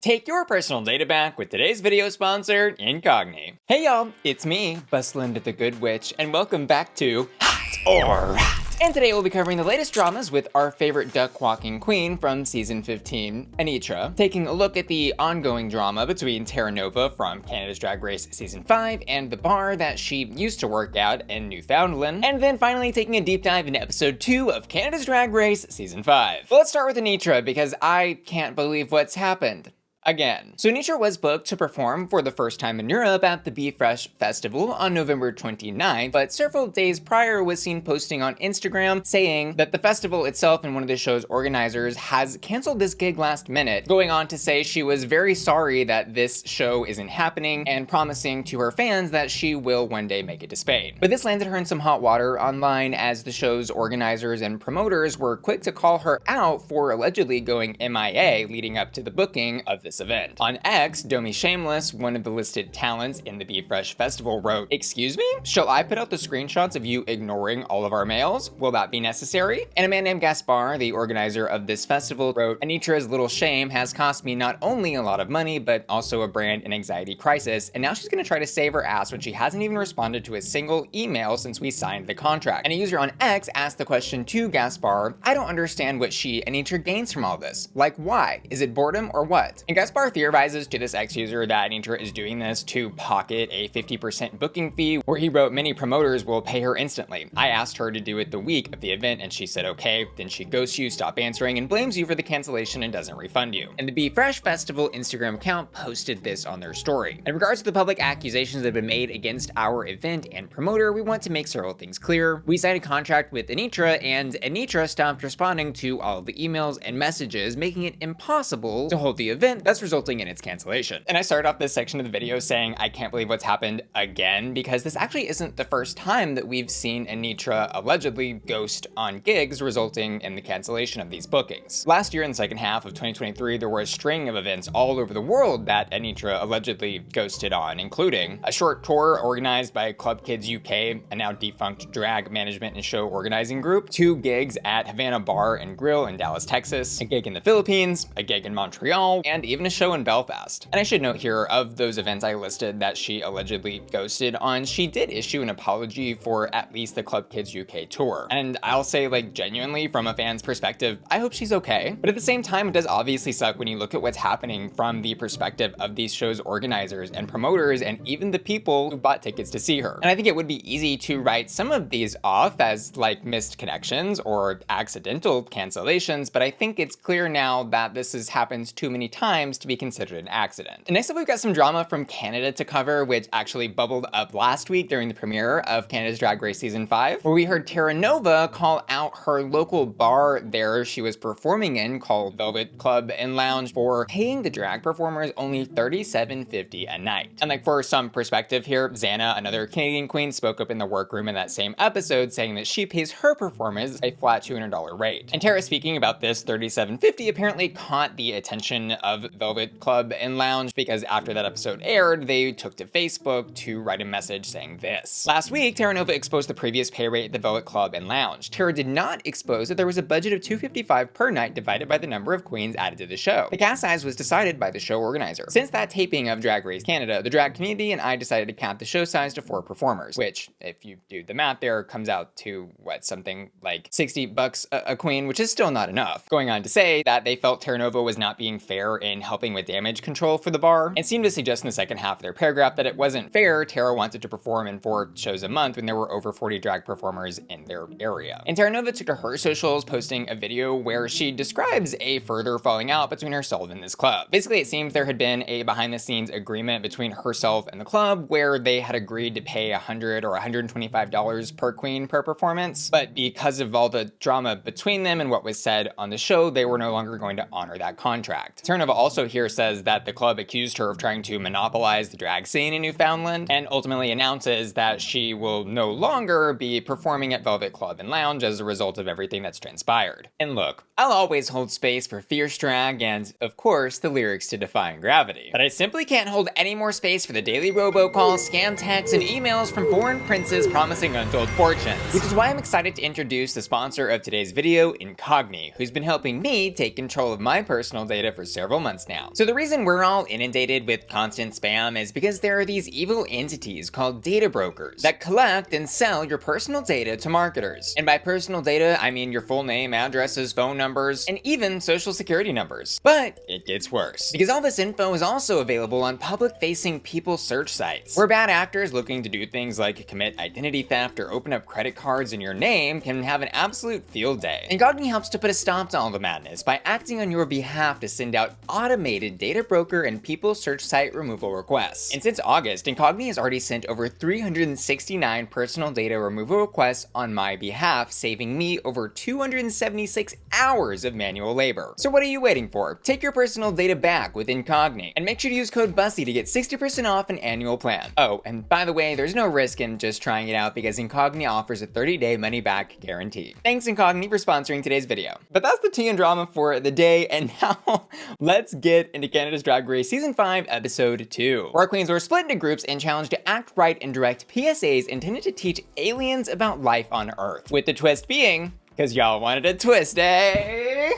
Take your personal data back with today's video sponsor, Incogni. Hey y'all, it's me, Buslinda the Good Witch, and welcome back to Hot or Rat. And today we'll be covering the latest dramas with our favorite duck-walking queen from season 15, Anetra, taking a look at the ongoing drama between Terra Nova from Canada's Drag Race season 5 and the bar that she used to work at in Newfoundland, and then finally taking a deep dive into episode 2 of Canada's Drag Race season 5. But let's start with Anetra because I can't believe what's happened. Again. So Anetra was booked to perform for the first time in Europe at the Be Fresh Festival on November 29th, but several days prior was seen posting on Instagram saying that the festival itself and one of the show's organizers has canceled this gig last minute, going on to say she was very sorry that this show isn't happening and promising to her fans that she will one day make it to Spain. But this landed her in some hot water online as the show's organizers and promoters were quick to call her out for allegedly going MIA leading up to the booking of this event. On X, Domi Shameless, one of the listed talents in the Be Fresh Festival, wrote, "Excuse me? Shall I put out the screenshots of you ignoring all of our mails? Will that be necessary?" And a man named Gaspar, the organizer of this festival, wrote, "Anetra's little shame has cost me not only a lot of money, but also a brand and anxiety crisis, and now she's gonna try to save her ass when she hasn't even responded to a single email since we signed the contract." And a user on X asked the question to Gaspar, "I don't understand what she, Anetra, gains from all this. Like, why? Is it boredom or what?" And Gaspar theorizes to this ex-user that Anetra is doing this to pocket a 50% booking fee, where he wrote, "Many promoters will pay her instantly. I asked her to do it the week of the event and she said okay, then she ghosts you, stop answering, and blames you for the cancellation and doesn't refund you." And the Be Fresh Festival Instagram account posted this on their story. In regards to the public accusations that have been made against our event and promoter, we want to make several things clear. We signed a contract with Anetra, and Anetra stopped responding to all of the emails and messages, making it impossible to hold the event, thus resulting in its cancellation. And I started off this section of the video saying I can't believe what's happened again, because this actually isn't the first time that we've seen Anetra allegedly ghost on gigs, resulting in the cancellation of these bookings. Last year in the second half of 2023, there were a string of events all over the world that Anetra allegedly ghosted on, including a short tour organized by Club Kids UK, a now defunct drag management and show organizing group, 2 gigs at Havana Bar and Grill in Dallas, Texas, a gig in the Philippines, a gig in Montreal, and even a show in Belfast. And I should note here, of those events I listed that she allegedly ghosted on, she did issue an apology for at least the Club Kids UK tour. And I'll say, like, genuinely, from a fan's perspective, I hope she's okay. But at the same time, it does obviously suck when you look at what's happening from the perspective of these shows' organizers and promoters and even the people who bought tickets to see her. And I think it would be easy to write some of these off as, like, missed connections or accidental cancellations, but I think it's clear now that this has happened too many times to be considered an accident. And next up, we've got some drama from Canada to cover, which actually bubbled up last week during the premiere of Canada's Drag Race season 5, where we heard Terra Nova call out her local bar there she was performing in, called Velvet Club and Lounge, for paying the drag performers only $37.50 a night. And like, for some perspective here, Xana, another Canadian queen, spoke up in the workroom in that same episode saying that she pays her performers a flat $200 rate. And Terra, speaking about this $37.50, apparently caught the attention of Velvet Club and Lounge, because after that episode aired, they took to Facebook to write a message saying this. Last week, Terra Nova exposed the previous pay rate at the Velvet Club and Lounge. Terra did not expose that there was a budget of $255 per night divided by the number of queens added to the show. The cast size was decided by the show organizer. Since that taping of Drag Race Canada, the drag community and I decided to cap the show size to 4 performers, which, if you do the math there, comes out to, what, something like $60 a queen, which is still not enough. Going on to say that they felt Terra Nova was not being fair in helping with damage control for the bar, and seemed to suggest in the second half of their paragraph that it wasn't fair Terra wanted to perform in 4 shows a month when there were over 40 drag performers in their area. And Terra Nova took to her socials, posting a video where she describes a further falling out between herself and this club. Basically, it seems there had been a behind-the-scenes agreement between herself and the club where they had agreed to pay $100 or $125 per queen per performance, but because of all the drama between them and what was said on the show, they were no longer going to honor that contract. Terra Nova also here says that the club accused her of trying to monopolize the drag scene in Newfoundland, and ultimately announces that she will no longer be performing at Velvet Club and Lounge as a result of everything that's transpired. And look, I'll always hold space for fierce drag and, of course, the lyrics to Defying Gravity. But I simply can't hold any more space for the daily robocalls, scam texts, and emails from foreign princes promising untold fortunes. Which is why I'm excited to introduce the sponsor of today's video, Incogni, who's been helping me take control of my personal data for several months months now. So the reason we're all inundated with constant spam is because there are these evil entities called data brokers that collect and sell your personal data to marketers. And by personal data, I mean your full name, addresses, phone numbers, and even social security numbers. But it gets worse, because all this info is also available on public-facing people search sites, where bad actors looking to do things like commit identity theft or open up credit cards in your name can have an absolute field day. And Gahd helps to put a stop to all the madness by acting on your behalf to send out automated data broker and people search site removal requests. And since August, Incogni has already sent over 369 personal data removal requests on my behalf, saving me over 276 hours of manual labor. So what are you waiting for? Take your personal data back with Incogni, and make sure to use code Bussy to get 60% off an annual plan. Oh, and by the way, there's no risk in just trying it out because Incogni offers a 30-day money-back guarantee. Thanks Incogni for sponsoring today's video. But that's the tea and drama for the day, and now let's get into Canada's Drag Race Season 5, Episode 2. Where our queens were split into groups and challenged to act right and direct PSAs intended to teach aliens about life on Earth. With the twist being, because y'all wanted a twist, eh?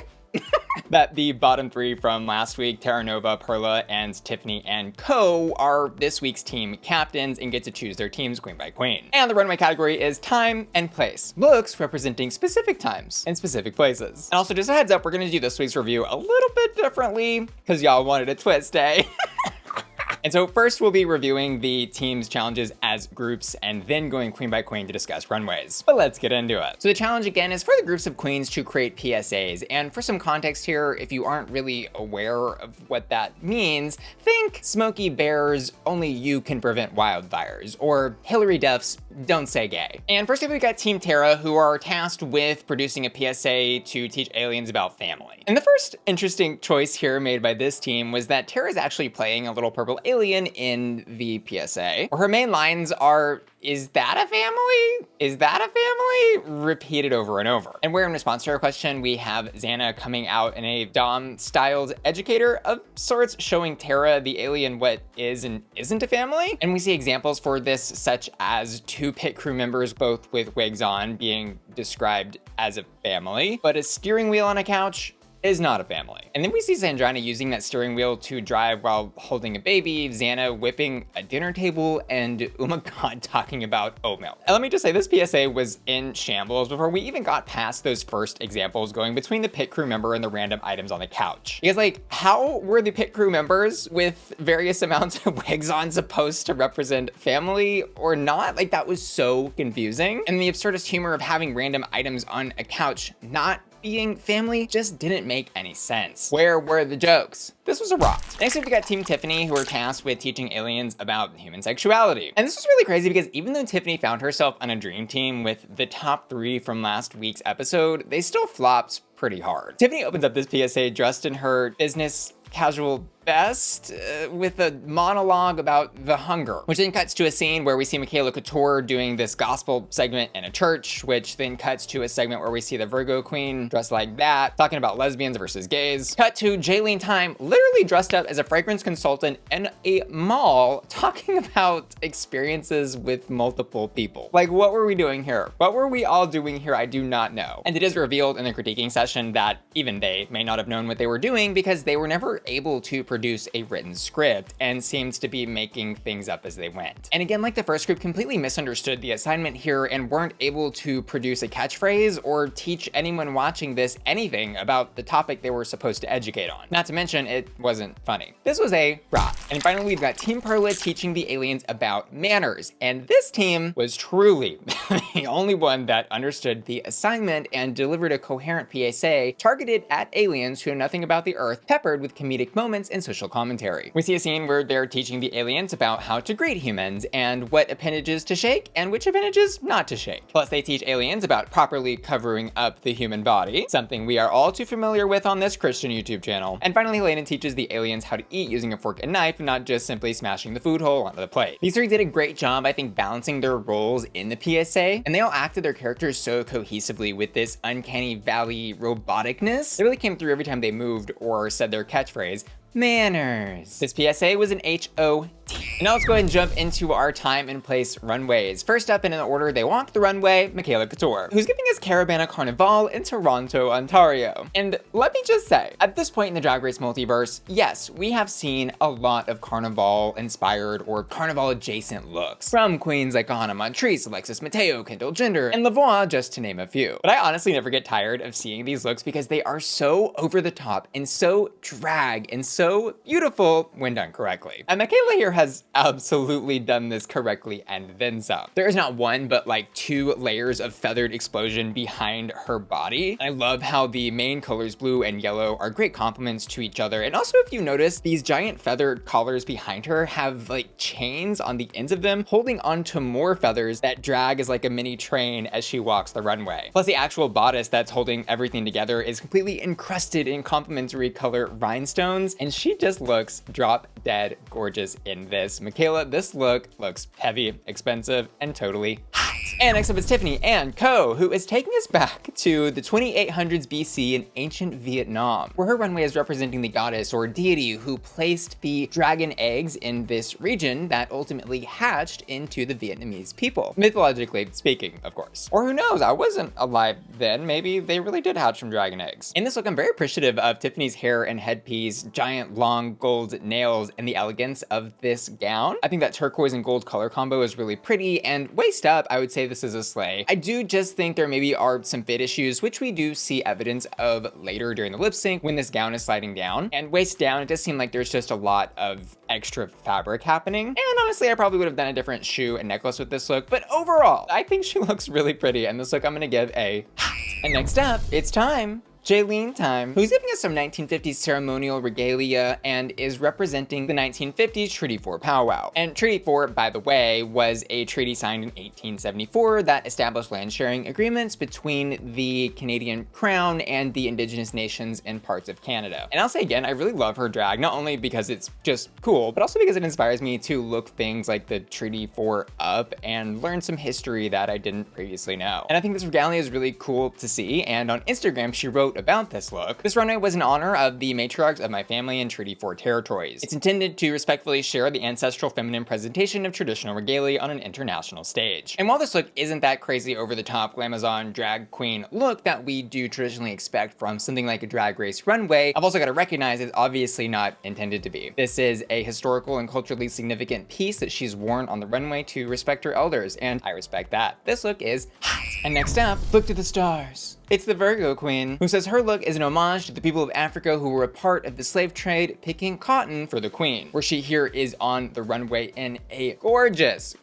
That the bottom three from last week, Terra Nova, Perla, and Tiffany Ann Co, are this week's team captains and get to choose their teams queen by queen. And the runway category is time and place. Looks representing specific times and specific places. And also just a heads up, we're gonna do this week's review a little bit differently because y'all wanted a twist, eh? And so first we'll be reviewing the team's challenges as groups and then going queen by queen to discuss runways. But let's get into it. So the challenge again is for the groups of queens to create PSAs. And for some context here, if you aren't really aware of what that means, think Smokey Bear's Only You Can Prevent Wildfires, or Hillary Duff's Don't Say Gay. And first up we've got Team Terra, who are tasked with producing a PSA to teach aliens about family. And the first interesting choice here made by this team was that Terra's actually playing a little purple alien in the PSA, where her main lines are, "Is that a family? Is that a family?" repeated over and over. And where in response to her question, we have Xana coming out in a Dom-styled educator of sorts, showing Terra the alien what is and isn't a family. And we see examples for this, such as two pit crew members, both with wigs on, being described as a family, but a steering wheel on a couch is not a family. And then we see Sanjina using that steering wheel to drive while holding a baby, Xana whipping a dinner table, and oh my god, talking about oat milk. And let me just say, this PSA was in shambles before we even got past those first examples going between the pit crew member and the random items on the couch. Because like, how were the pit crew members with various amounts of wigs on supposed to represent family or not? Like, that was so confusing. And the absurdist humor of having random items on a couch not being family just didn't make any sense. Where were the jokes? This was a rock. Next up, we got Team Tiffany, who are tasked with teaching aliens about human sexuality. And this was really crazy because even though Tiffany found herself on a dream team with the top 3 from last week's episode, they still flopped pretty hard. Tiffany opens up this PSA dressed in her business casual best with a monologue about the hunger, which then cuts to a scene where we see Makayla Couture doing this gospel segment in a church, which then cuts to a segment where we see the Virgo queen dressed like that, talking about lesbians versus gays. Cut to Jaylene Tyme literally dressed up as a fragrance consultant in a mall, talking about experiences with multiple people. Like, what were we doing here? What were we all doing here? I do not know. And it is revealed in the critiquing session that even they may not have known what they were doing because they were never able to produce a written script and seems to be making things up as they went. And again, like the first group, completely misunderstood the assignment here and weren't able to produce a catchphrase or teach anyone watching this anything about the topic they were supposed to educate on. Not to mention, it wasn't funny. This was a rot. And finally, we've got Team Perla teaching the aliens about manners. And this team was truly the only one that understood the assignment and delivered a coherent PSA targeted at aliens who know nothing about the Earth, peppered with comedic moments and social commentary. We see a scene where they're teaching the aliens about how to greet humans and what appendages to shake and which appendages not to shake. Plus, they teach aliens about properly covering up the human body, something we are all too familiar with on this Christian YouTube channel. And finally, Helena teaches the aliens how to eat using a fork and knife, not just simply smashing the food hole onto the plate. These three did a great job, I think, balancing their roles in the PSA, and they all acted their characters so cohesively with this uncanny valley roboticness. It really came through every time they moved or said their catchphrase, manners. This PSA was an HOT And now let's go ahead and jump into our time and place runways. First up in an order they walk the runway, Makayla Couture, who's giving us Caravana Carnival in Toronto, Ontario. And let me just say, at this point in the Drag Race multiverse, yes, we have seen a lot of Carnival inspired or Carnival adjacent looks from queens like Xana Montrese, Alexis Mateo, Kendall Jenner, and Lavoie, just to name a few. But I honestly never get tired of seeing these looks because they are so over the top and so drag and so beautiful when done correctly. And Makayla here has absolutely done this correctly and then some. There is not one, but like 2 layers of feathered explosion behind her body. I love how the main colors, blue and yellow, are great complements to each other. And also, if you notice, these giant feathered collars behind her have like chains on the ends of them, holding onto more feathers that drag as like a mini train as she walks the runway. Plus, the actual bodice that's holding everything together is completely encrusted in complementary color rhinestones, and she just looks drop dead gorgeous in this. Makayla, this look looks heavy, expensive, and totally hot. And next up is Tiffany Ann Co, who is taking us back to the 2800s BC in ancient Vietnam, where her runway is representing the goddess or deity who placed the dragon eggs in this region that ultimately hatched into the Vietnamese people. Mythologically speaking, of course. Or who knows, I wasn't alive then, maybe they really did hatch from dragon eggs. In this look, I'm very appreciative of Tiffany's hair and headpiece, giant long gold nails, and the elegance of this gown. I think that turquoise and gold color combo is really pretty, and waist up, I would say this is a slay. I do just think there maybe are some fit issues, which we do see evidence of later during the lip sync when this gown is sliding down. And waist down, it does seem like there's just a lot of extra fabric happening. And honestly, I probably would have done a different shoe and necklace with this look, but overall, I think she looks really pretty, and this look I'm gonna give a hot. And next up, it's Tyme. Jaylene, who's giving us some 1950s ceremonial regalia and is representing the 1950s Treaty 4 powwow. And Treaty 4, by the way, was a treaty signed in 1874 that established land sharing agreements between the Canadian Crown and the Indigenous nations in parts of Canada. And I'll say again, I really love her drag, not only because it's just cool, but also because it inspires me to look things like the Treaty 4 up and learn some history that I didn't previously know. And I think this regalia is really cool to see, and on Instagram, she wrote about this look. This runway was in honor of the matriarchs of my family in Treaty 4 territories. It's intended to respectfully share the ancestral feminine presentation of traditional regalia on an international stage. And while this look isn't that crazy over-the-top glamazon drag queen look that we do traditionally expect from something like a Drag Race runway, I've also got to recognize it's obviously not intended to be. This is a historical and culturally significant piece that she's worn on the runway to respect her elders, and I respect that. This look is hot. And next up, look to the stars. It's the Virgo queen, who says her look is an homage to the people of Africa who were a part of the slave trade picking cotton for the queen, where she here is on the runway in a gorgeous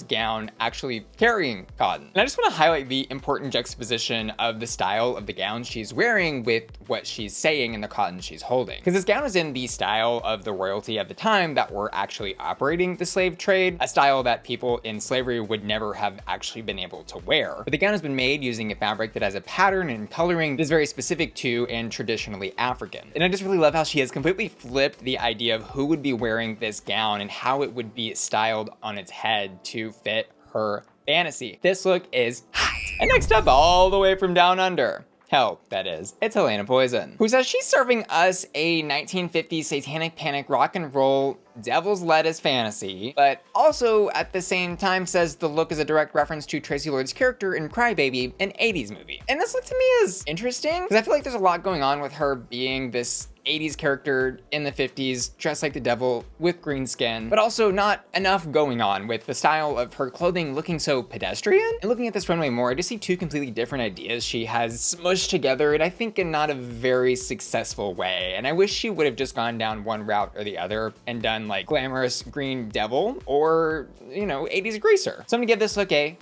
gown, actually carrying cotton. And I just want to highlight the important juxtaposition of the style of the gown she's wearing with what she's saying in the cotton she's holding. Because this gown is in the style of the royalty of the time that were actually operating the slave trade, a style that people in slavery would never have actually been able to wear. But the gown has been made using a fabric that has a pattern and coloring that is very specific to and traditionally African. And I just really love how she has completely flipped the idea of who would be wearing this gown and how it would be styled on its head to fit her fantasy. This look is hot. And next up, all the way from down under, hell, that is, it's Helena Poison, who says she's serving us a 1950s satanic panic rock and roll devil's lettuce fantasy, but also at the same time says the look is a direct reference to Tracy Lord's character in Crybaby, an 80s movie. And this look to me is interesting because I feel like there's a lot going on with her being this 80s character in the 50s, dressed like the devil with green skin, but also not enough going on with the style of her clothing looking so pedestrian. And looking at this runway more, I just see 2 completely different ideas she has smushed together, and I think in not a very successful way. And I wish she would have just gone down one route or the other and done like glamorous green devil or, you know, 80s greaser. So I'm gonna give this look a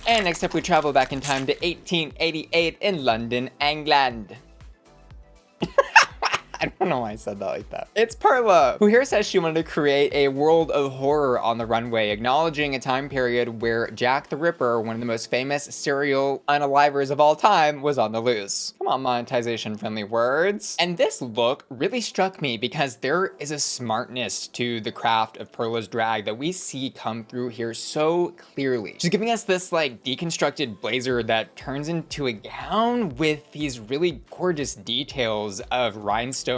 and next up we travel back in time to 1888 in London, England. I don't know why I said that like that. It's Perla, who here says she wanted to create a world of horror on the runway, acknowledging a time period where Jack the Ripper, one of the most famous serial unalivers of all time, was on the loose. Come on, monetization-friendly words. And this look really struck me because there is a smartness to the craft of Perla's drag that we see come through here so clearly. She's giving us this like deconstructed blazer that turns into a gown with these really gorgeous details of rhinestone.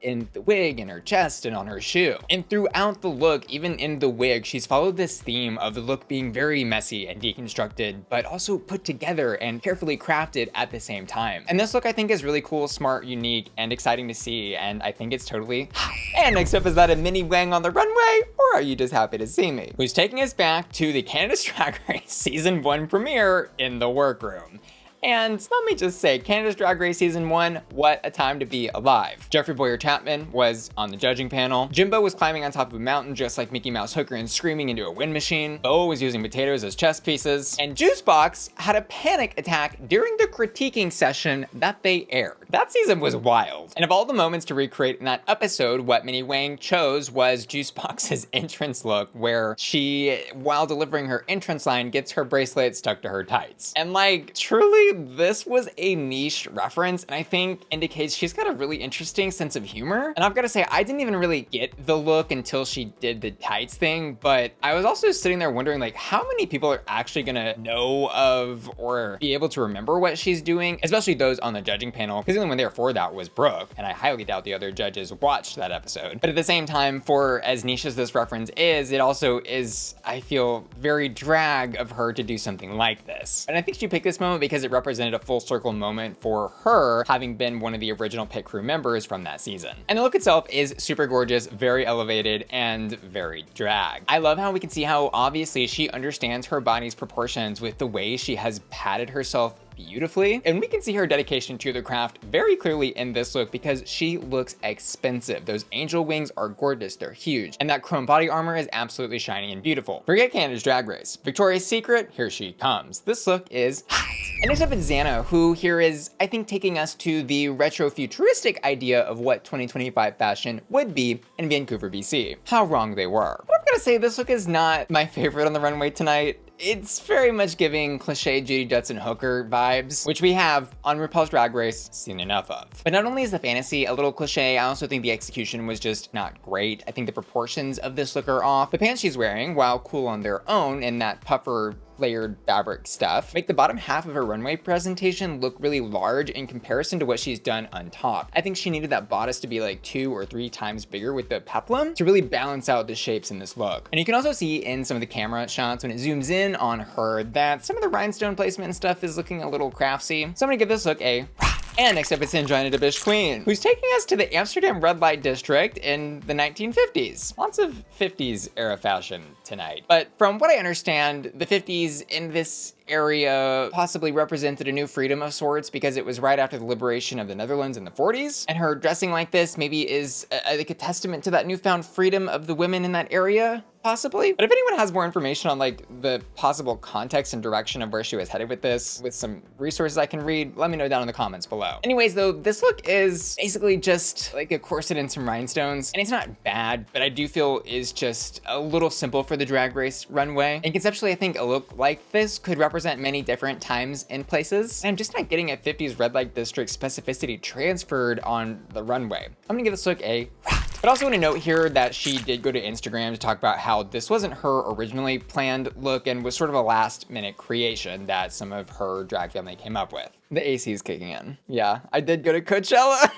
in the wig, in her chest, and on her shoe. And throughout the look, even in the wig, she's followed this theme of the look being very messy and deconstructed, but also put together and carefully crafted at the same time. And this look I think is really cool, smart, unique, and exciting to see, and I think it's totally hot. And next up, is that a mini Wang on the runway, or are you just happy to see me? Who's taking us back to the Canada's Drag Race Season 1 premiere in the workroom. And let me just say, Canada's Drag Race Season 1, what a time to be alive. Jeffrey Boyer Chapman was on the judging panel. Jimbo was climbing on top of a mountain just like Mickey Mouse Hooker and screaming into a wind machine. Bo was using potatoes as chess pieces. And Juicebox had a panic attack during the critiquing session that they aired. That season was wild. And of all the moments to recreate in that episode, what Minnie Wang chose was Juicebox's entrance look, where she, while delivering her entrance line, gets her bracelet stuck to her tights. And like, truly, this was a niche reference, and I think indicates she's got a really interesting sense of humor. And I've got to say, I didn't even really get the look until she did the tights thing, but I was also sitting there wondering, like, how many people are actually gonna know of or be able to remember what she's doing, especially those on the judging panel, because the only one there for that was Brooke, and I highly doubt the other judges watched that episode. But at the same time, for as niche as this reference is, it also is, I feel, very drag of her to do something like this. And I think she picked this moment because it represented a full circle moment for her, having been one of the original pit crew members from that season. And the look itself is super gorgeous, very elevated, and very drag. I love how we can see how obviously she understands her body's proportions with the way she has padded herself beautifully. And we can see her dedication to the craft very clearly in this look because she looks expensive. Those angel wings are gorgeous, they're huge. And that chrome body armor is absolutely shiny and beautiful. Forget Canada's Drag Race. Victoria's Secret, here she comes. This look is hot. And next up is Xana, who here is, I think, taking us to the retro futuristic idea of what 2025 fashion would be in Vancouver, BC. How wrong they were. But I've gotta say, this look is not my favorite on the runway tonight. It's very much giving cliche Judy Dutton Hooker vibes, which we have on RuPaul's Drag Race seen enough of. But not only is the fantasy a little cliche, I also think the execution was just not great. I think the proportions of this look are off. The pants she's wearing, while cool on their own in that puffer layered fabric stuff, make the bottom half of her runway presentation look really large in comparison to what she's done on top. I think she needed that bodice to be like 2 or 3 times bigger with the peplum to really balance out the shapes in this look. And you can also see in some of the camera shots when it zooms in on her that some of the rhinestone placement and stuff is looking a little craftsy. So I'm gonna give this look a And next up is Sanjina Dabish Queen, who's taking us to the Amsterdam Red Light District in the 1950s. Lots of 50s era fashion tonight. But from what I understand, the 50s in this area possibly represented a new freedom of sorts because it was right after the liberation of the Netherlands in the 40s. And her dressing like this maybe is like a testament to that newfound freedom of the women in that area, possibly. But if anyone has more information on like the possible context and direction of where she was headed with this, with some resources I can read, let me know down in the comments below. Anyways though, this look is basically just like a corset and some rhinestones, and it's not bad, but I do feel is just a little simple for the Drag Race runway. And conceptually, I think a look like this could represent many different times and places. And I'm just not getting a 50s red light district specificity transferred on the runway. I'm gonna give this look a But I also want to note here that she did go to Instagram to talk about how this wasn't her originally planned look and was sort of a last minute creation that some of her drag family came up with. The AC is kicking in. Yeah, I did go to Coachella.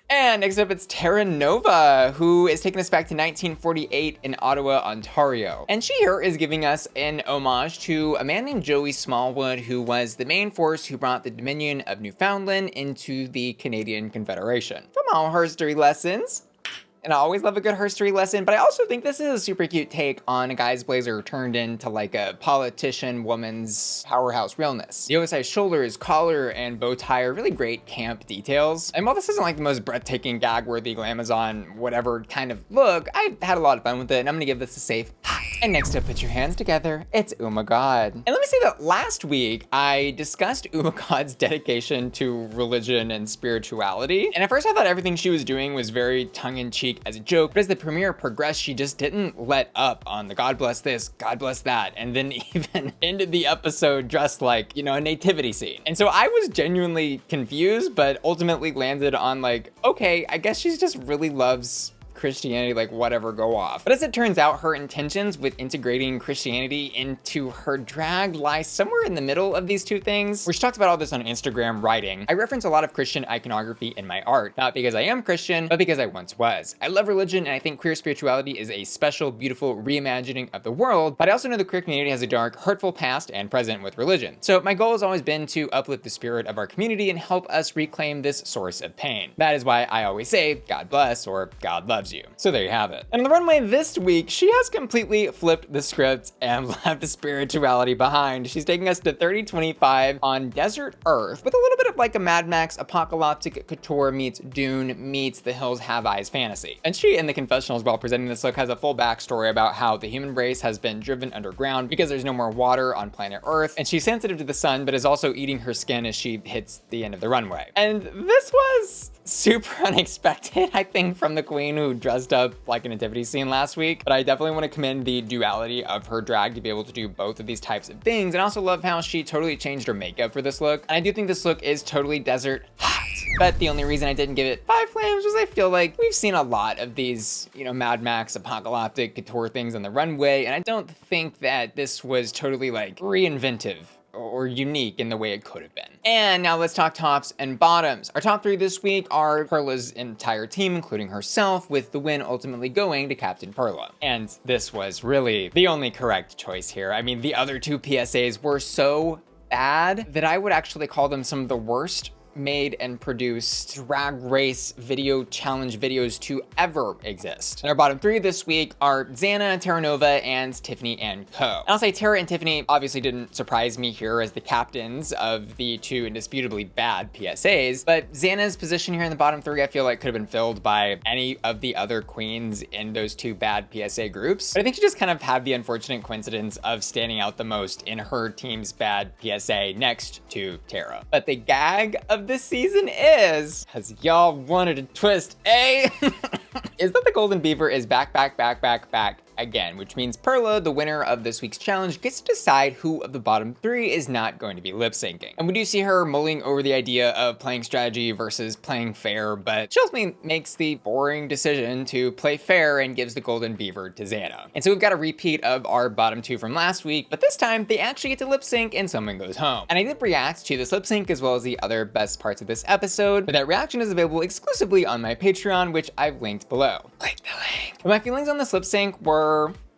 And next up, it's Terra Nova, who is taking us back to 1948 in Ottawa, Ontario. And she here is giving us an homage to a man named Joey Smallwood, who was the main force who brought the Dominion of Newfoundland into the Canadian Confederation. Come on, herstory lessons. And I always love a good herstory lesson, but I also think this is a super cute take on a guy's blazer turned into like a politician woman's powerhouse realness. The oversized shoulders, collar, and bow tie are really great camp details. And while this isn't like the most breathtaking, gag-worthy, glamazon, whatever kind of look, I had a lot of fun with it, and I'm gonna give this a safe high. And next up, put your hands together, it's Gahd. And let me say that last week, I discussed Gahrd's dedication to religion and spirituality. And at first I thought everything she was doing was very tongue-in-cheek as a joke, but as the premiere progressed, she just didn't let up on the God bless this, God bless that, and then even ended the episode dressed like, you know, a nativity scene. And so I was genuinely confused, but ultimately landed on like, okay, I guess she just really loves Christianity, like whatever, go off. But as it turns out, her intentions with integrating Christianity into her drag lie somewhere in the middle of these two things. Where she talks about all this on Instagram writing. I reference a lot of Christian iconography in my art, not because I am Christian, but because I once was. I love religion, and I think queer spirituality is a special, beautiful reimagining of the world, but I also know the queer community has a dark, hurtful past and present with religion. So my goal has always been to uplift the spirit of our community and help us reclaim this source of pain. That is why I always say, God bless, or God loves you. So there you have it. And on the runway this week, she has completely flipped the script and left spirituality behind. She's taking us to 3025 on desert Earth with a little bit of like a Mad Max apocalyptic couture meets Dune meets The Hills Have Eyes fantasy. And she, in the confessionals while presenting this look, has a full backstory about how the human race has been driven underground because there's no more water on planet Earth, and she's sensitive to the sun, but is also eating her skin as she hits the end of the runway. And this was super unexpected, I think, from the queen who dressed up like in a nativity scene last week, but I definitely want to commend the duality of her drag to be able to do both of these types of things, and I also love how she totally changed her makeup for this look. And I do think this look is totally desert hot. But the only reason I didn't give it 5 flames was I feel like we've seen a lot of these, you know, Mad Max apocalyptic couture things on the runway, and I don't think that this was totally like reinventive or unique in the way it could have been. And now let's talk tops and bottoms. Our top 3 this week are Perla's entire team, including herself, with the win ultimately going to Captain Perla. And this was really the only correct choice here. I mean, the other 2 PSAs were so bad that I would actually call them some of the worst made and produced drag race video challenge videos to ever exist. And our bottom 3 this week are Xana, Terra Nova, and Tiffany Ann Co. And I'll say Terra and Tiffany obviously didn't surprise me here as the captains of the 2 indisputably bad PSAs, but Xana's position here in the bottom 3 I feel like could have been filled by any of the other queens in those 2 bad PSA groups. But I think she just kind of had the unfortunate coincidence of standing out the most in her team's bad PSA next to Terra. But the gag of this season is, as y'all wanted a twist, is that the golden beaver is back again, which means Perla, the winner of this week's challenge, gets to decide who of the bottom 3 is not going to be lip syncing. And we do see her mulling over the idea of playing strategy versus playing fair, but she ultimately makes the boring decision to play fair and gives the golden beaver to Xana. And so we've got a repeat of our bottom 2 from last week, but this time they actually get to lip sync and someone goes home. And I did react to this lip sync as well as the other best parts of this episode, but that reaction is available exclusively on my Patreon, which I've linked below. Click the link. But my feelings on this lip sync were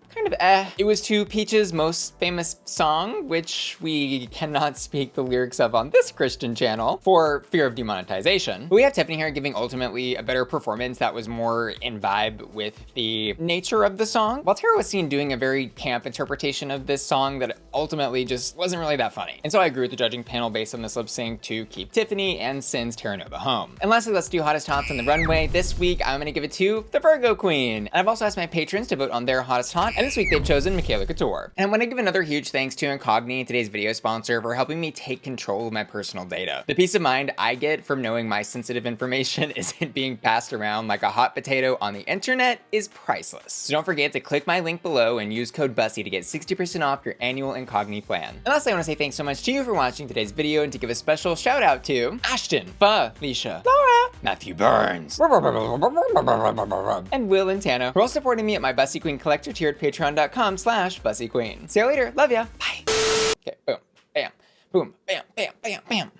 kind of It was to Peach's most famous song, which we cannot speak the lyrics of on this Christian channel for fear of demonetization. But we have Tiffany here giving ultimately a better performance that was more in vibe with the nature of the song, while Tara was seen doing a very camp interpretation of this song that ultimately just wasn't really that funny. And so I agree with the judging panel based on this lip sync to keep Tiffany and sends Terra Nova home. And lastly, let's do hottest tops on the runway. This week, I'm gonna give it to the Virgo Queen. And I've also asked my patrons to vote on their hottest hot, and this week they've chosen Makayla Couture. And I want to give another huge thanks to Incogni, today's video sponsor, for helping me take control of my personal data. The peace of mind I get from knowing my sensitive information isn't being passed around like a hot potato on the internet is priceless. So don't forget to click my link below and use code Bussy to get 60% off your annual Incogni plan. And lastly, I want to say thanks so much to you for watching today's video and to give a special shout out to Ashton, Felicia, Laura, Matthew Burns, and Will and Tana, who are all supporting me at my Bussy Queen collector tier at patreon.com/BussyQueen. See you later. Love ya. Bye. Okay, boom, bam, boom, bam, bam, bam, bam.